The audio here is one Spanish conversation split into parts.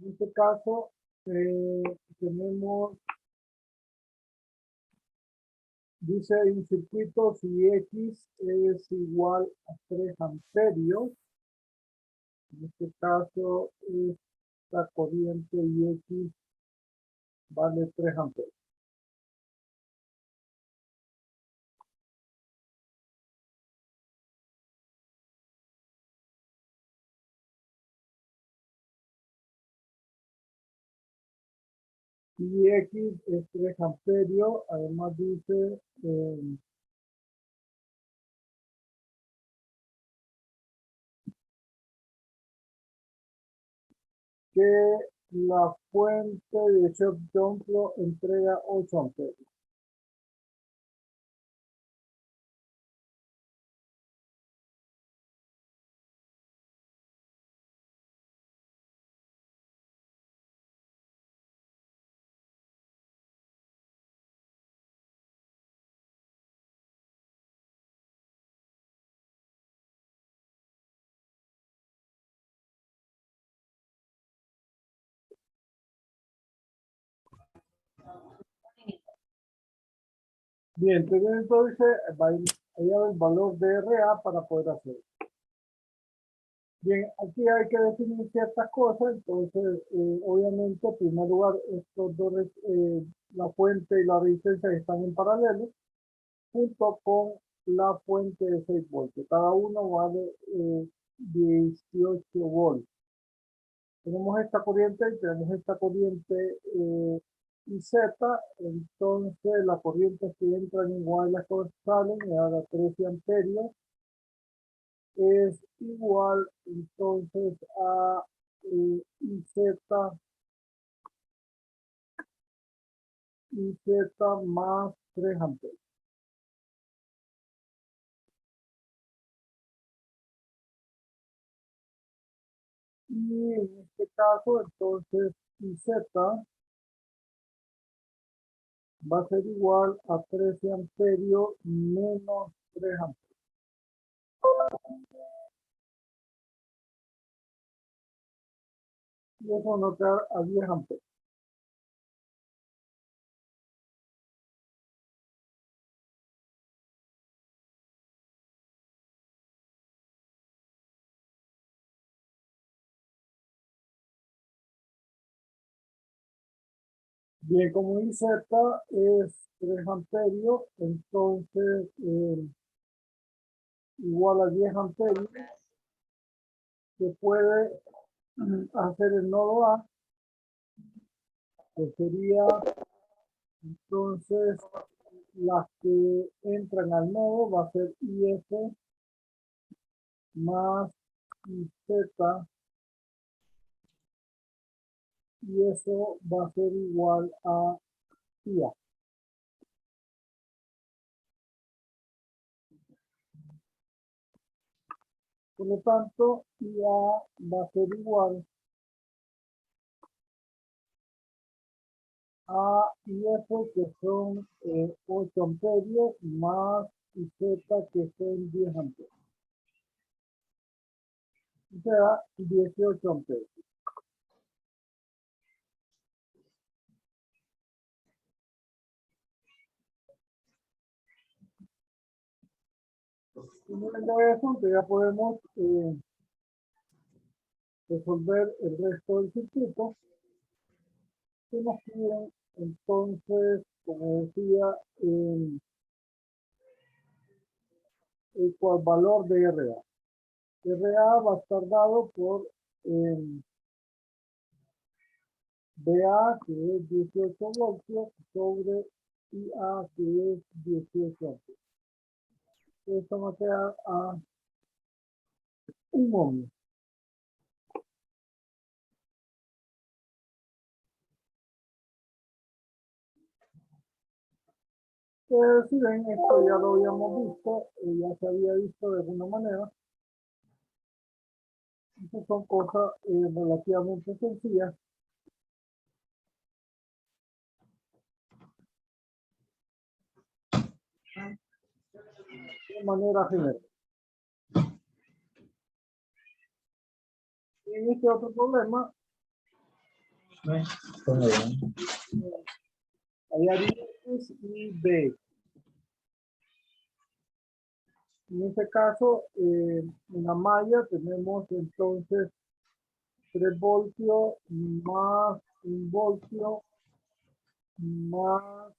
En este caso, tenemos, dice un circuito si X es igual a 3 amperios. En este caso, esta corriente y X vale 3 amperios. Y X es 3 amperios, además dice que la fuente de Shop entrega 8 amperios. Bien, entonces va a ir el valor de RA para poder hacer. Bien, aquí hay que definir ciertas cosas, entonces obviamente en primer lugar estos dos, la fuente y la resistencia están en paralelo, junto con la fuente de 6 voltios. Cada uno vale 18 volts. Tenemos esta corriente y tenemos esta corriente IZ, entonces la corriente que entran igual a las que salen, me da 13 amperios, es igual entonces a IZ más 3 amperios. Y en este caso, entonces, IZ va a ser igual a 13 amperios menos 3 amperios. Y eso nos da a 10 amperios. Bien, como IZ es 3 amperios, entonces igual a 10 amperios, se puede hacer el nodo A, que sería entonces las que entran al nodo va a ser IF más IZ, y eso va a ser igual a IA. Por lo tanto, IA va a ser igual a IF, que son 8 amperios, más IZ, que son 10 amperios. O sea, 18 amperios. Teniendo eso, entonces ya podemos resolver el resto del circuito. Que nos piden, entonces, como decía, el valor de RA. RA va a estar dado por BA, que es 18 voltios, sobre IA, que es 18 voltios. Esto va a quedar a 1 ohmio. Si ven, esto ya lo habíamos visto, ya se había visto de alguna manera. Estas son cosas relativamente sencillas. De manera general. En este otro problema, Ahí haría X y B. En este caso, en la malla tenemos entonces 3 voltios más 1 voltio más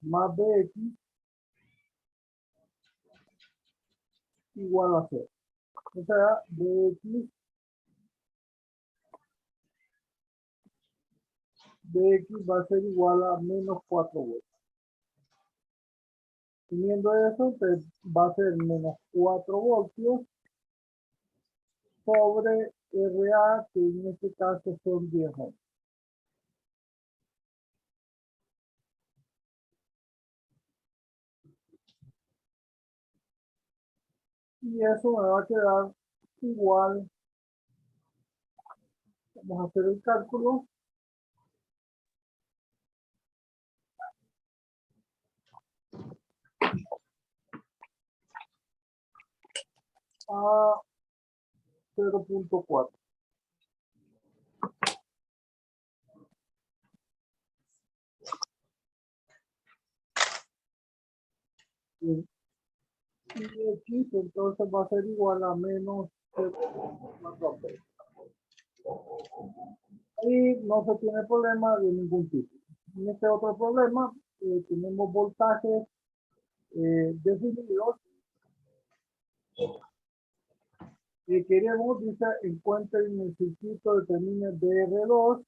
Bx igual a 0. O sea, Bx va a ser igual a menos 4 voltios. Teniendo eso, entonces va a ser menos 4 voltios sobre RA, que en este caso son 10 ohms. Y eso me va a quedar igual. Vamos a hacer el cálculo. A 0.4. Y X entonces va a ser igual a menos 0.4. Y no se tiene problema de ningún tipo. En este otro problema tenemos voltajes definidos. Queremos, dice, encuentren el circuito, determine BR2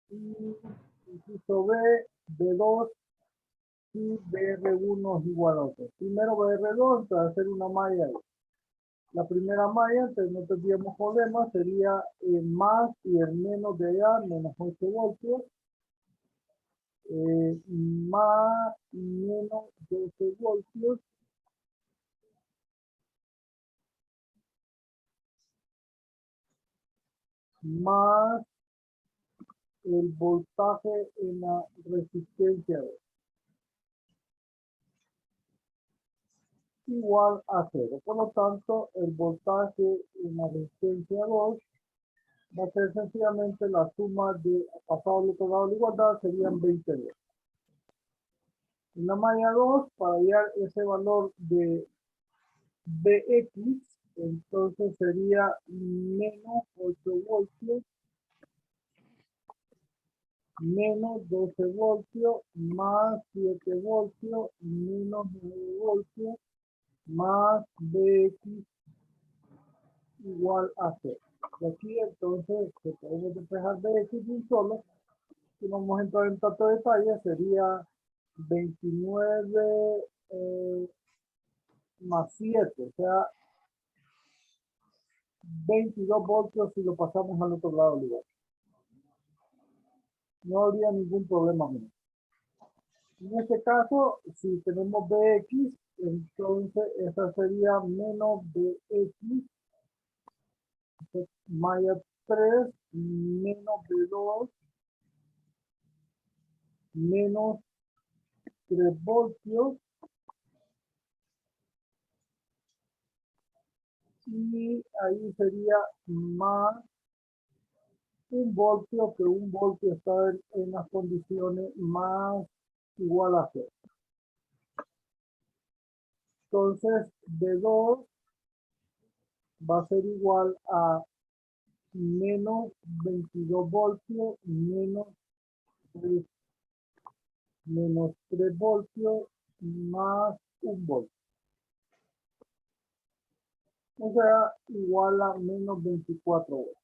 y inciso B, B2 y BR1 es igual a 8. Primero BR2 para hacer una malla. La primera malla, entonces no tendríamos problema, sería el más y el menos de allá, menos 8 voltios, más y menos 12 voltios, más el voltaje en la resistencia igual a 0. Por lo tanto, el voltaje en la resistencia 2 va a ser sencillamente la suma de pasado al otro lado de la igualdad, serían 20 voltios. En la malla 2, para hallar ese valor de Bx, entonces sería menos 8 voltios, menos 12 voltios, más 7 voltios, menos 9 voltios, más Bx igual a 0. Y aquí entonces, que podemos despejar Bx de un solo, si vamos a entrar en tanto detalle, sería 29 más 7, o sea, 22 voltios si lo pasamos al otro lado del lugar. No habría ningún problema. En este caso, si tenemos Bx, entonces esa sería menos Bx, malla 3, menos B2, menos 3 voltios, y ahí sería más 1 voltio, que 1 voltio está en las condiciones más igual a 0. Entonces, B2 va a ser igual a menos 22 voltios, menos 3 voltios, más 1 voltio. O sea, igual a menos 24 voltios.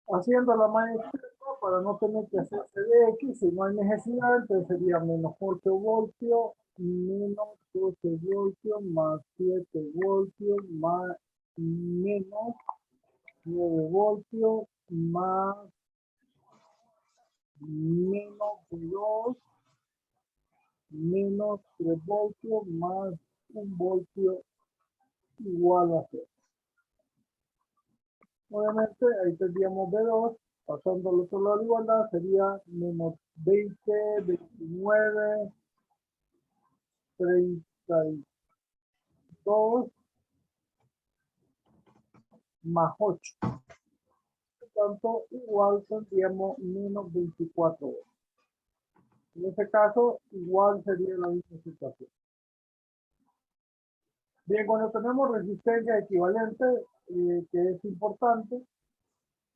Haciendo la maestría para no tener que hacer CDX, si no hay necesidad, entonces sería menos 8 voltios, menos 12 voltios, más 7 voltios, más menos 9 voltios, más menos 2, menos 3 voltios, más 1 voltio igual a 0. Obviamente ahí tendríamos B2, pasando al otro lado de igualdad, sería menos 20, 29, 2 más 8. Por tanto, igual tendríamos menos 24 ohms. En este caso, igual sería la misma situación. Bien, cuando tenemos resistencia equivalente, que es importante,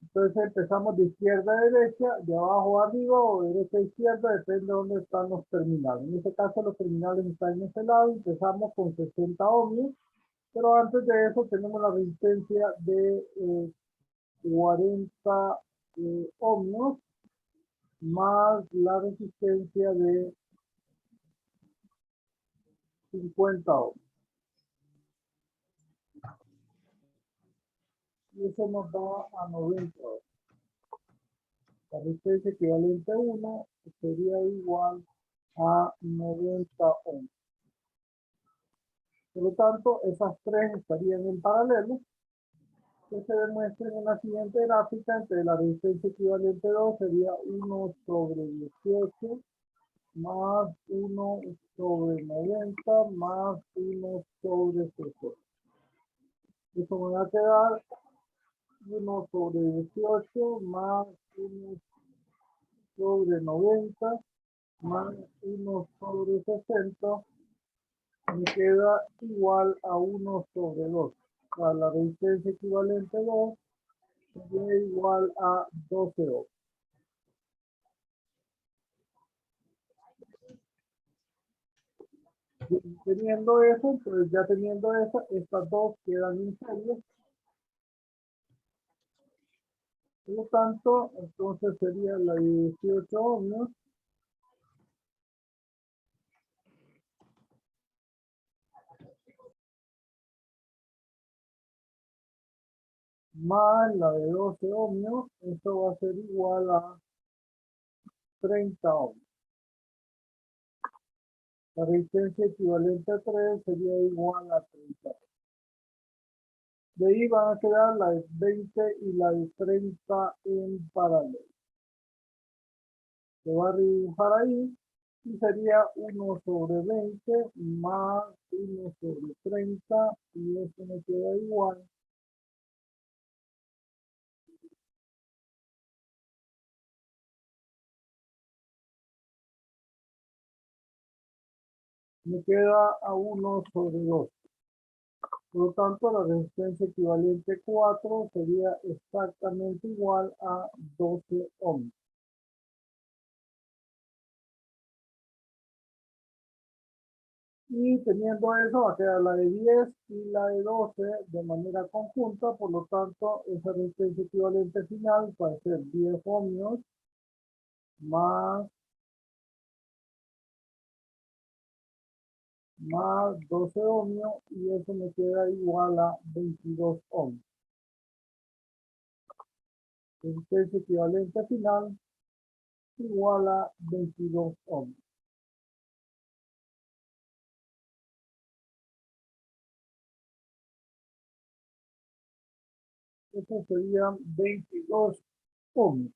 entonces empezamos de izquierda a derecha, de abajo a arriba o de derecha a izquierda, depende de dónde están los terminales. En este caso los terminales están en este lado, empezamos con 60 ohmios, pero antes de eso tenemos la resistencia de 40 ohmios más la resistencia de 50 ohmios. Y eso nos da a 90 ohmios. La resistencia equivalente a 1 sería igual a 90 ohms. Por lo tanto, esas tres estarían en paralelo, que se demuestren en la siguiente gráfica. Entre la resistencia equivalente 2 sería 1 sobre 18 más 1 sobre 90 más 1 sobre 60. Eso me va a quedar 1 sobre 18 más 1 sobre 90 más 1 sobre 60 me queda igual a 1 sobre 2. O sea, la resistencia equivalente 2 sería igual a 12 ohms. Teniendo eso, pues ya teniendo estas dos quedan en serie. Por lo tanto, entonces sería la de 18 ohmios más la de 12 ohmios, eso va a ser igual a 30 ohmios. La resistencia equivalente a 3 sería igual a 30. De ahí van a quedar la de 20 y la de 30 en paralelo. Se va a dibujar ahí y sería 1 sobre 20 más 1 sobre 30 y eso me queda igual me queda a 1 sobre 2. Por lo tanto, la resistencia equivalente 4 sería exactamente igual a 12 ohms. Y teniendo eso, va a quedar la de 10 y la de 12 de manera conjunta. Por lo tanto, esa resistencia equivalente final va a ser 10 ohmios más 12 ohmios y eso me queda igual a 22 ohmios. Resistencia equivalente final igual a 22 ohmios. Eso serían 22 ohmios.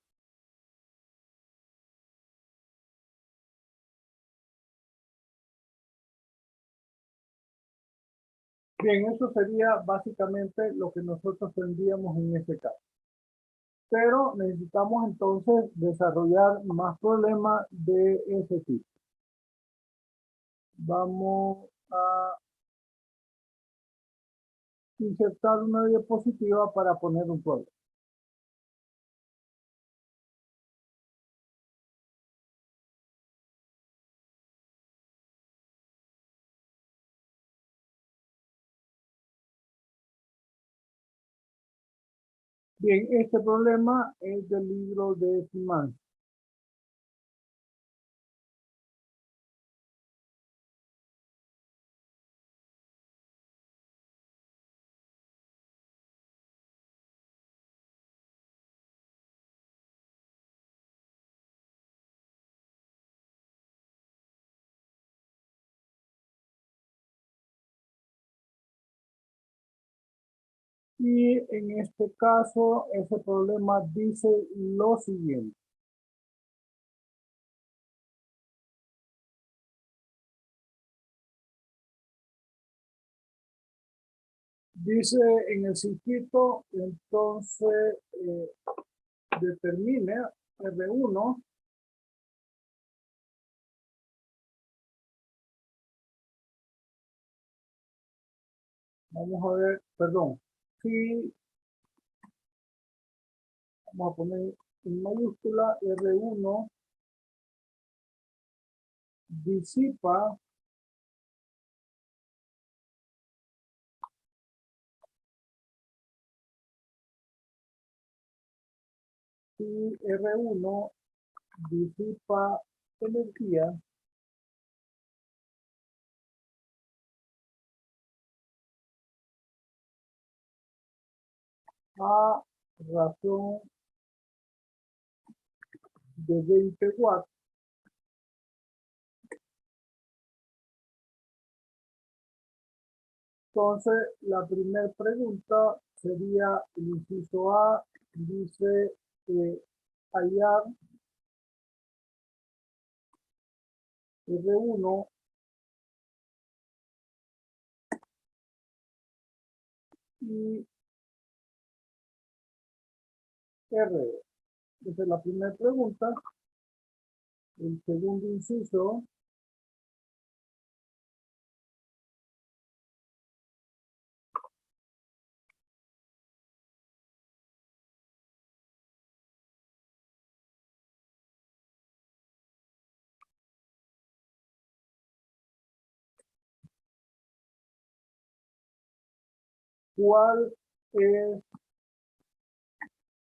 Bien, eso sería básicamente lo que nosotros tendríamos en este caso. Pero necesitamos entonces desarrollar más problemas de ese tipo. Vamos a insertar una diapositiva para poner un problema. Bien, este problema es del libro de Simmons. Y en este caso, ese problema dice lo siguiente. Dice en el circuito, entonces determine R1 vamos a ver, perdón, si vamos a poner en mayúscula R1 disipa si R1 disipa energía a razón de 20 watts. Entonces, la primera pregunta sería el inciso A, dice hallar R1 y R. Esa es la primera pregunta. El segundo inciso, ¿cuál es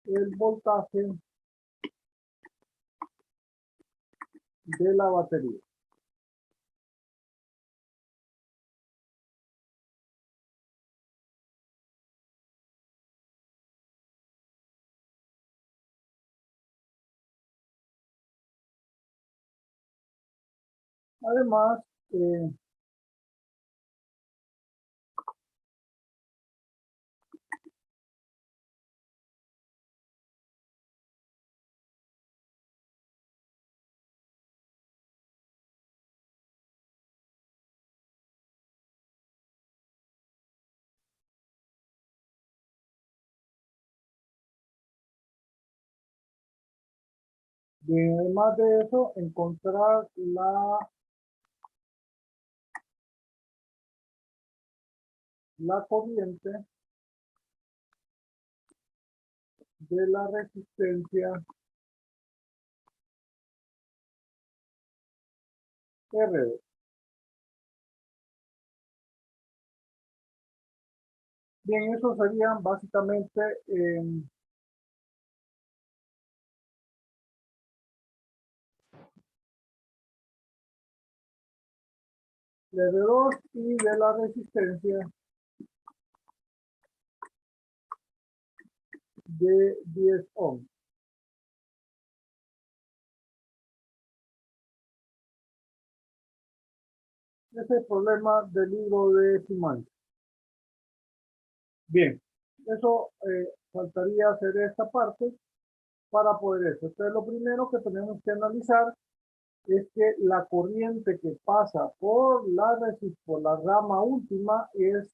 el voltaje de la batería? Además, además de eso, encontrar la corriente de la resistencia R. Bien, eso serían básicamente de 2 y de la resistencia de 10 ohms. Ese es el problema del libro de Simán. Bien, eso faltaría hacer esta parte para poder eso. Entonces, lo primero que tenemos que analizar es que la corriente que pasa por la rama última es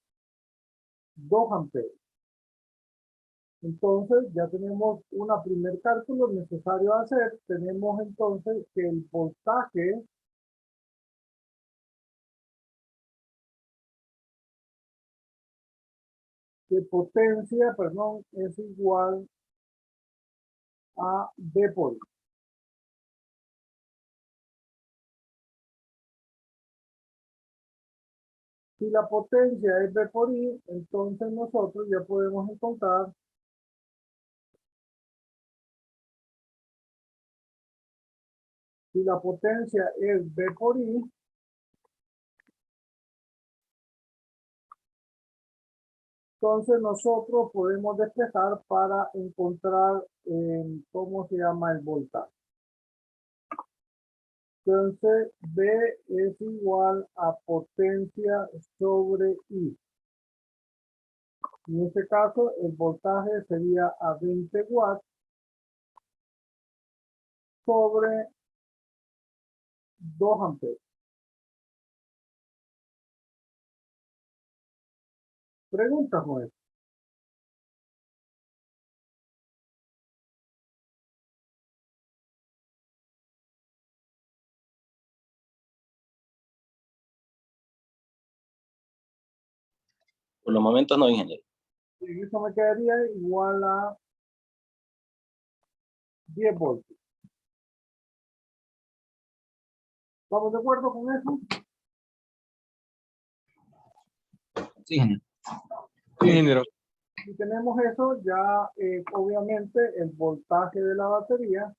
2 amperes. Entonces, ya tenemos un primer cálculo necesario hacer. Tenemos entonces que el voltaje de potencia, perdón, es igual a V por I. Si la potencia es V por I, entonces nosotros ya podemos encontrar si la potencia es V por I, entonces nosotros podemos despejar para encontrar cómo se llama el voltaje. Entonces V es igual a potencia sobre I. En este caso el voltaje sería a 20 watts sobre 2 amperes. Preguntas, Joel. Por los momentos no, ingeniero. Y eso me quedaría igual a 10 voltios. ¿Estamos de acuerdo con eso? Sí, ingeniero. Sí, ingeniero. Si tenemos eso, ya obviamente el voltaje de la batería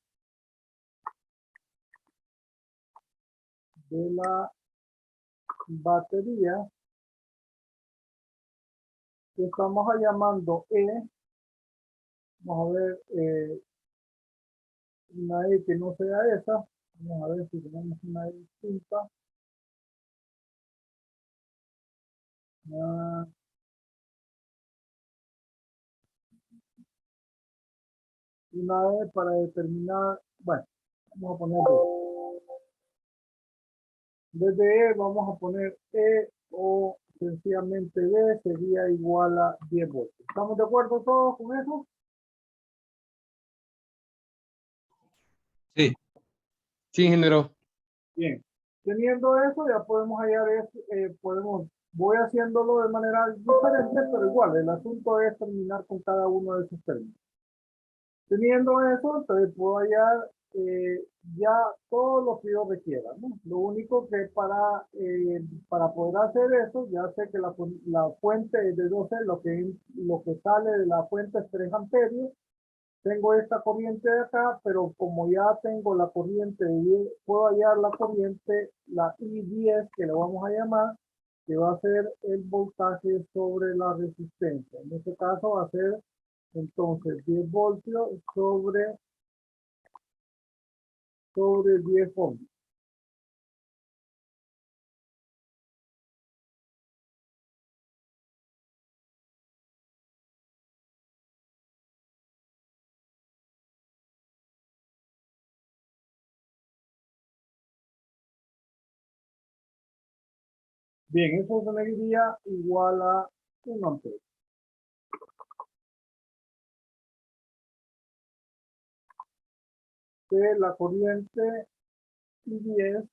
que estamos llamando vamos a ver una E que no sea esa, vamos a ver si tenemos una E distinta. Ah, una E para determinar, bueno, vamos a poner desde E vamos a poner E o sencillamente D sería igual a 10 voltios. ¿Estamos de acuerdo todos con eso? Sí. Sí, ingeniero. Bien. Teniendo eso, ya podemos hallar voy haciéndolo de manera diferente, pero igual, el asunto es terminar con cada uno de esos términos. Teniendo eso, entonces puedo hallar ya todo lo que yo requiera, ¿no? Lo único que para poder hacer eso, ya sé que la fuente es de 12, lo que sale de la fuente es 3 amperios. Tengo esta corriente de acá, pero como ya tengo la corriente de 10, puedo hallar la corriente, la I10, que le vamos a llamar, que va a ser el voltaje sobre la resistencia. En este caso va a ser entonces 10 voltios sobre 10 ohms. Bien, eso se mediría igual a 1 ampere. Que la corriente I10,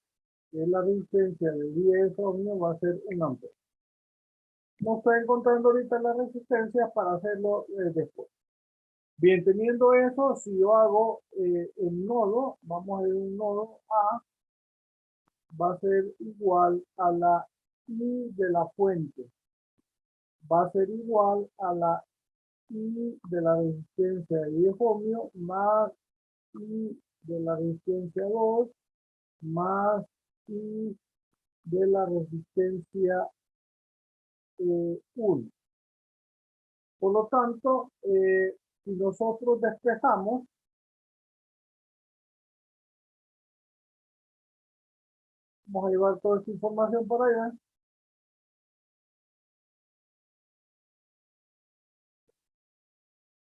que es la resistencia de 10 ohms, va a ser 1 ampere. No estoy encontrando ahorita la resistencia para hacerlo después. Bien, teniendo eso, si yo hago el nodo, vamos a ver un nodo A, va a ser igual a la I de la fuente. Va a ser igual a la I de la resistencia de 10 ohmios más I de la resistencia 2 más I de la resistencia 1. Por lo tanto, si nosotros despejamos, vamos a llevar toda esta información para allá.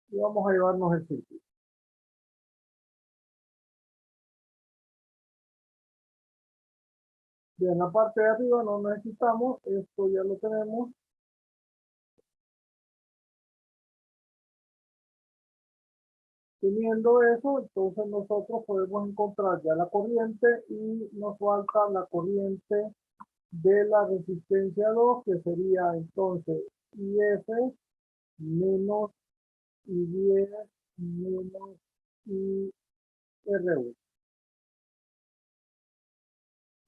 Y vamos a llevarnos el circuito. Bien, la parte de arriba no necesitamos, esto ya lo tenemos. Teniendo eso, entonces nosotros podemos encontrar ya la corriente y nos falta la corriente de la resistencia 2, que sería entonces IF menos I10 menos IRU.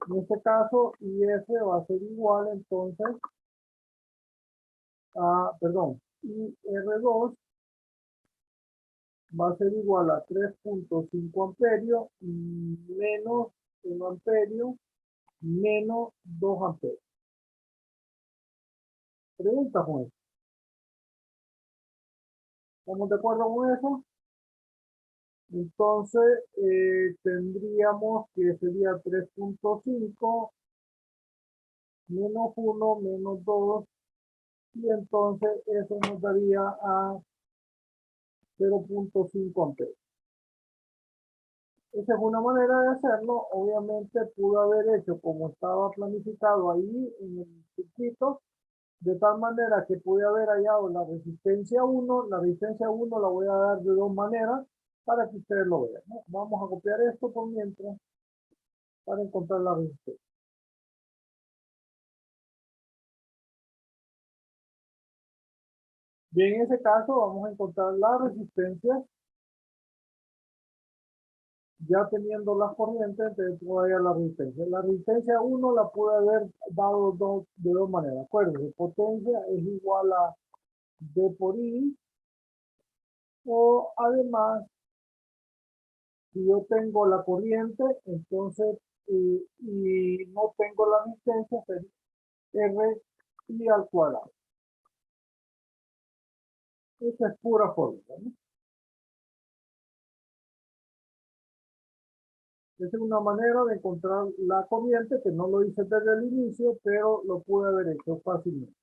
En este caso, IF va a ser igual entonces a, perdón, IR2 va a ser igual a 3.5 amperios menos 1 amperio menos 2 amperios. Pregunta, Juan. ¿Estamos de acuerdo con eso? Entonces, tendríamos que sería 3.5 menos 1 menos 2 y entonces eso nos daría a 0.5 amperios. Esa es una manera de hacerlo. Obviamente pudo haber hecho como estaba planificado ahí en el circuito, de tal manera que pude haber hallado la resistencia 1. La resistencia 1 la voy a dar de dos maneras para que ustedes lo vean, ¿no? Vamos a copiar esto por mientras para encontrar la resistencia. Bien, en ese caso vamos a encontrar la resistencia. Ya teniendo las corrientes, entonces voy a la resistencia. La resistencia 1 la pude haber dado de dos maneras. Acuérdense, potencia es igual a D por I. O además, si yo tengo la corriente, entonces, y no tengo la resistencia, sería R I al cuadrado. Esa es pura fórmula, ¿no? Esa es una manera de encontrar la corriente que no lo hice desde el inicio, pero lo pude haber hecho fácilmente.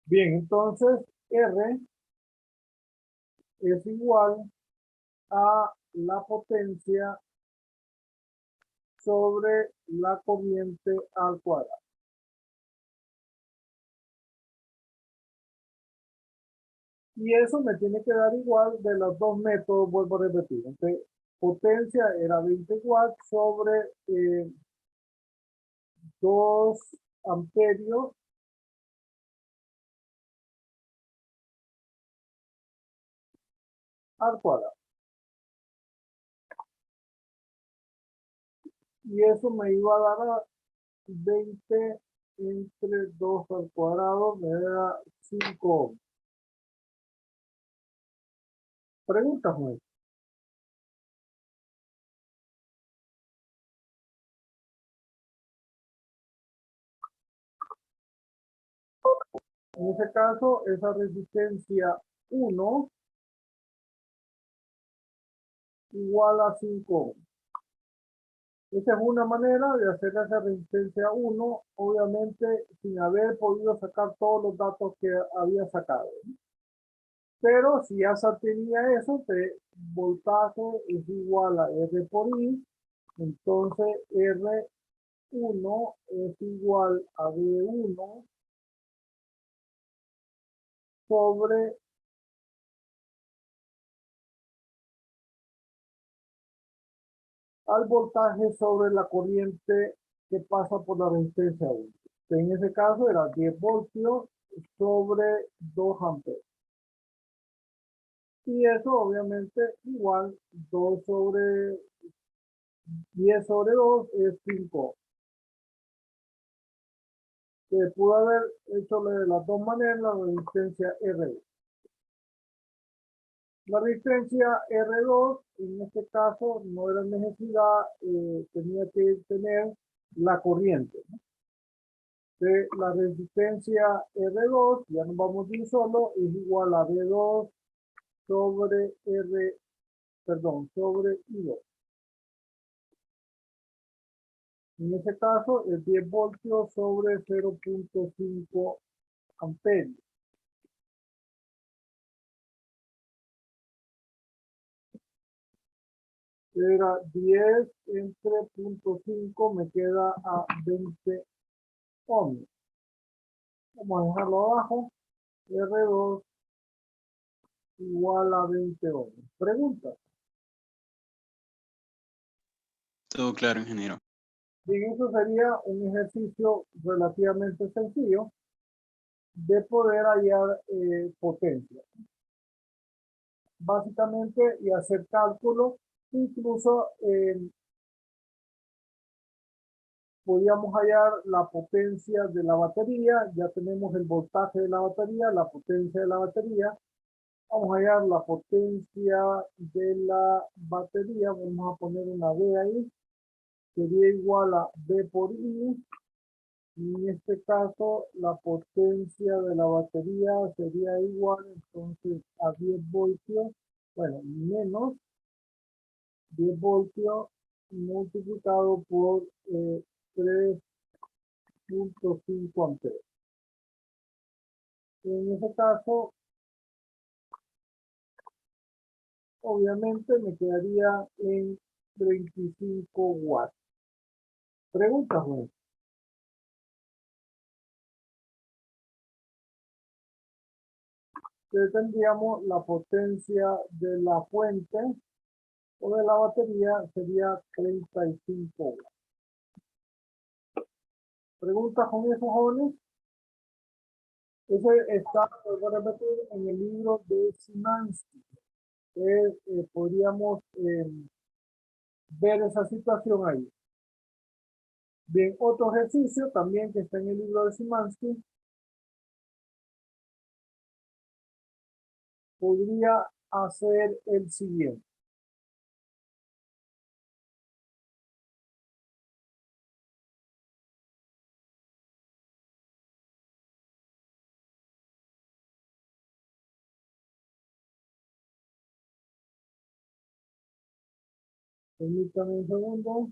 Bien, entonces R es igual a la potencia sobre la corriente al cuadrado. Y eso me tiene que dar igual de los dos métodos, vuelvo a repetir. Entonces, potencia era 20 watts sobre 2 amperios al cuadrado. Y eso me iba a dar a 20 entre 2 al cuadrado, me da 5 ohms. Preguntas, Juan. En ese caso, esa resistencia 1 igual a 5 ohms. Esa es una manera de hacer esa resistencia 1, obviamente sin haber podido sacar todos los datos que había sacado. Pero si ya se tenía eso, voltaje es igual a R por I, entonces R1 es igual a V1 sobre al voltaje sobre la corriente que pasa por la resistencia 1. En ese caso era 10 voltios sobre 2 amperes. Y eso obviamente igual 2 sobre 10 sobre 2 es 5. Se pudo haber hecho de las dos maneras la resistencia R2. La resistencia R2, en este caso, no era necesidad, tenía que tener la corriente, ¿no? De la resistencia R2, ya nos vamos a ir solo, es igual a V2 sobre sobre I2. En este caso es 10 voltios sobre 0.5 amperios. Era 10 entre 0.5 me queda a 20 ohms. Vamos a dejarlo abajo. R2 igual a 20 ohms. Pregunta. Todo claro, ingeniero. Bien, eso sería un ejercicio relativamente sencillo de poder hallar potencia. Básicamente, y hacer cálculos, incluso podíamos hallar la potencia de la batería, ya tenemos el voltaje de la batería, la potencia de la batería. Vamos a hallar la potencia de la batería, vamos a poner una B ahí, sería igual a B por I. En este caso, la potencia de la batería sería igual, entonces, a 10 voltios, bueno, menos 10 voltios multiplicado por 3.5 amperes. En ese caso, obviamente me quedaría en 35 watts. Preguntas, jóvenes. Entonces tendríamos la potencia de la fuente o de la batería sería 35 watts. ¿Preguntas con eso, jóvenes? Ese está, voy a repetir, en el libro de Szymanski. Podríamos ver esa situación ahí. Bien, otro ejercicio también que está en el libro de Szymanski podría hacer el siguiente. Permítanme un segundo.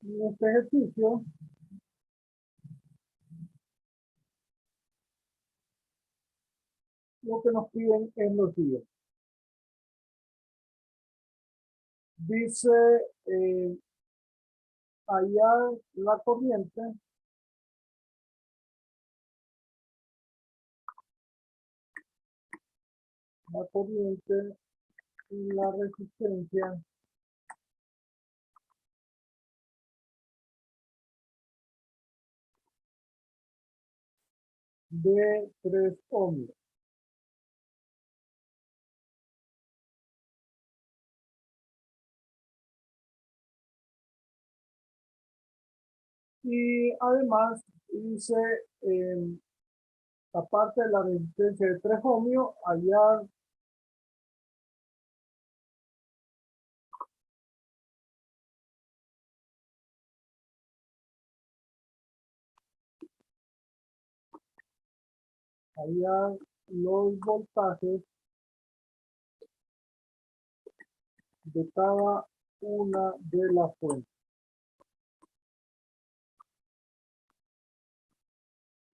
En este ejercicio lo que nos piden es lo siguiente. Dice hallar la corriente y la resistencia de 3 ohms. Y además dice, aparte de la resistencia de 3 ohmios, hallar los voltajes de cada una de las fuentes.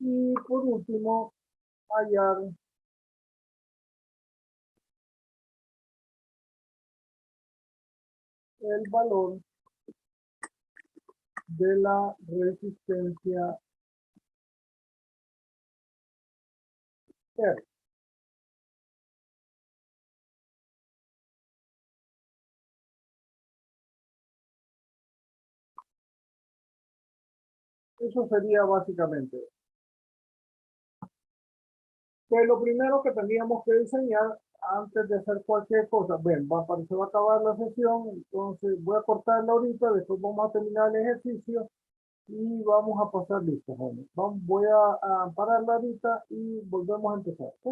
Y por último, hallar el valor de la resistencia R. Eso sería básicamente. Pues lo primero que tendríamos que diseñar antes de hacer cualquier cosa, ven, se va a acabar la sesión, entonces voy a cortarla ahorita, después vamos a terminar el ejercicio y vamos a pasar listo, jóvenes. Voy a pararla ahorita y volvemos a empezar. ¿Sí?